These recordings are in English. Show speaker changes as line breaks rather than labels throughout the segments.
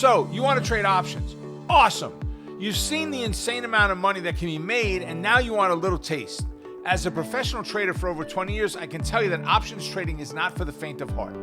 So you want to trade options. Awesome. You've seen the insane amount of money that can be made, and now you want a little taste. As a professional trader for over 20 years, I can tell you that options trading is not for the faint of heart.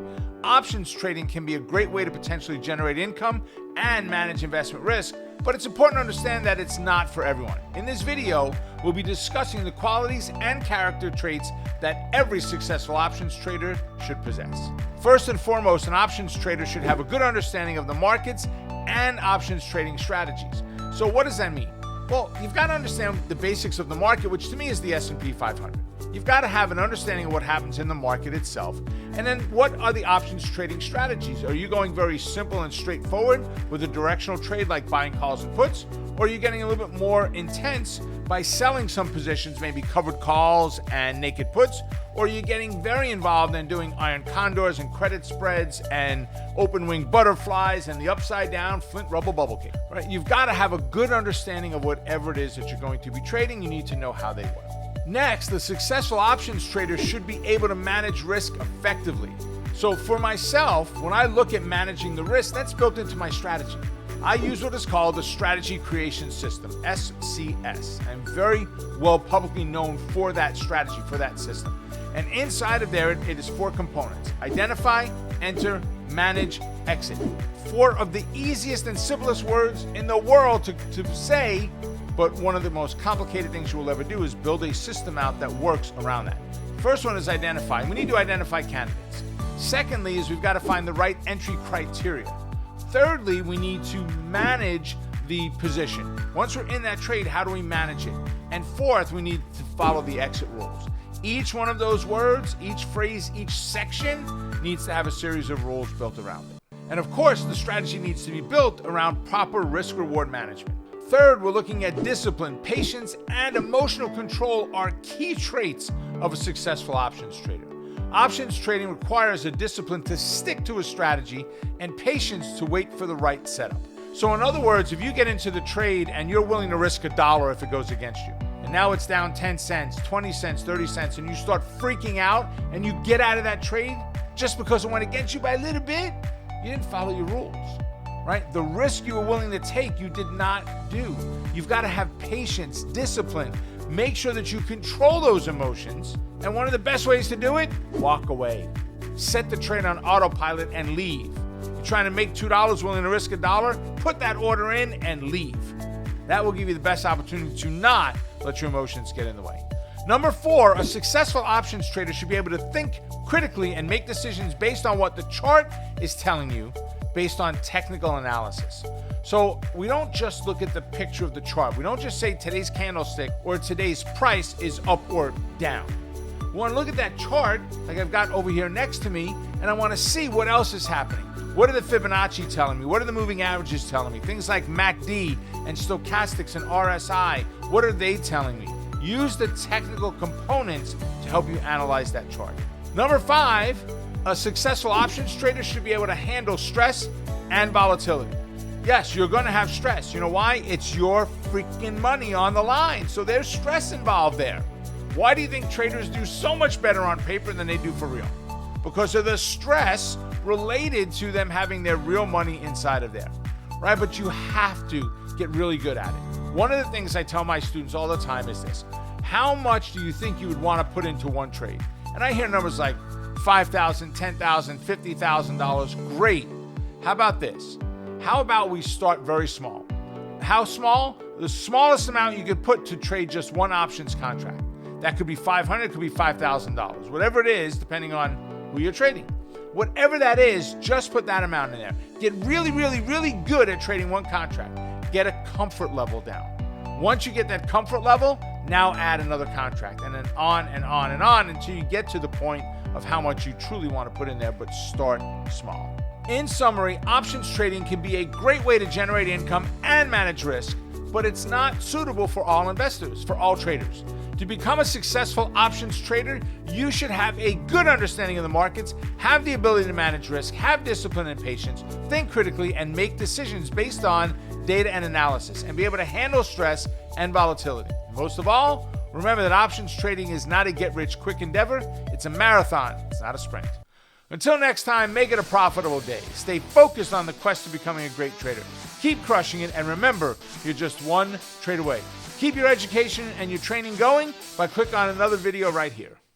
Options trading can be a great way to potentially generate income and manage investment risk, but it's important to understand that it's not for everyone. In this video, we'll be discussing the qualities and character traits that every successful options trader should possess. First and foremost, an options trader should have a good understanding of the markets and options trading strategies. So what does that mean? Well, you've got to understand the basics of the market, which to me is the S&P 500. You've got to have an understanding of what happens in the market itself. And then what are the options trading strategies? Are you going very simple and straightforward with a directional trade like buying calls and puts? Or are you getting a little bit more intense by selling some positions, maybe covered calls and naked puts? Or are you getting very involved in doing iron condors and credit spreads and open wing butterflies and the upside down Flint rubble bubble cake, right? You've got to have a good understanding of whatever it is that you're going to be trading. You need to know how they work. Next, the successful options trader should be able to manage risk effectively. So for myself, when I look at managing the risk, that's built into my strategy. I use what is called the Strategy Creation System, SCS. I'm very well publicly known for that strategy, for that system. And inside of there, it is 4 components: identify, enter, manage, exit. 4 of the easiest and simplest words in the world to say, but one of the most complicated things you will ever do is build a system out that works around that. First one is identify. We need to identify candidates. Secondly is we've got to find the right entry criteria. Thirdly, we need to manage the position. Once we're in that trade, how do we manage it? And fourth, we need to follow the exit rules. Each one of those words, each phrase, each section needs to have a series of rules built around it. And of course, the strategy needs to be built around proper risk-reward management. Third, we're looking at discipline, patience, and emotional control are key traits of a successful options trader. Options trading requires a discipline to stick to a strategy and patience to wait for the right setup. So in other words, if you get into the trade and you're willing to risk $1 if it goes against you, and now it's down 10 cents, 20 cents, 30 cents, and you start freaking out and you get out of that trade just because it went against you by a little bit, you didn't follow your rules. Right? The risk you were willing to take, you did not do. You've got to have patience, discipline. Make sure that you control those emotions. And one of the best ways to do it, walk away. Set the trade on autopilot and leave. You're trying to make $2, willing to risk $1, put that order in and leave. That will give you the best opportunity to not let your emotions get in the way. Number 4, a successful options trader should be able to think critically and make decisions based on what the chart is telling you, based on technical analysis. So we don't just look at the picture of the chart. We don't just say today's candlestick or today's price is up or down. We want to look at that chart like I've got over here next to me, and I want to see what else is happening. What are the Fibonacci telling me? What are the moving averages telling me? Things like MACD and stochastics and RSI, what are they telling me? Use the technical components to help you analyze that chart. Number 5, a successful options trader should be able to handle stress and volatility. Yes, you're going to have stress. You know why? It's your freaking money on the line. So there's stress involved there. Why do you think traders do so much better on paper than they do for real? Because of the stress related to them having their real money inside of there, right? But you have to get really good at it. One of the things I tell my students all the time is this: how much do you think you would want to put into one trade? And I hear numbers like $5,000, $10,000, $50,000. Great. How about this? How about we start very small? How small? The smallest amount you could put to trade just one options contract. That could be $500, it could be $5,000. Whatever it is, depending on who you're trading. Whatever that is, just put that amount in there. Get really, really, really good at trading one contract. Get a comfort level down. Once you get that comfort level, now add another contract, and then on and on and on until you get to the point of how much you truly want to put in there, but start small. In summary, options trading can be a great way to generate income and manage risk, but it's not suitable for all investors, for all traders. To become a successful options trader, you should have a good understanding of the markets, have the ability to manage risk, have discipline and patience, think critically, and make decisions based on data and analysis, and be able to handle stress and volatility. Most of all, remember that options trading is not a get-rich-quick endeavor. It's a marathon. It's not a sprint. Until next time, make it a profitable day. Stay focused on the quest to becoming a great trader. Keep crushing it, and remember, you're just one trade away. Keep your education and your training going by clicking on another video right here.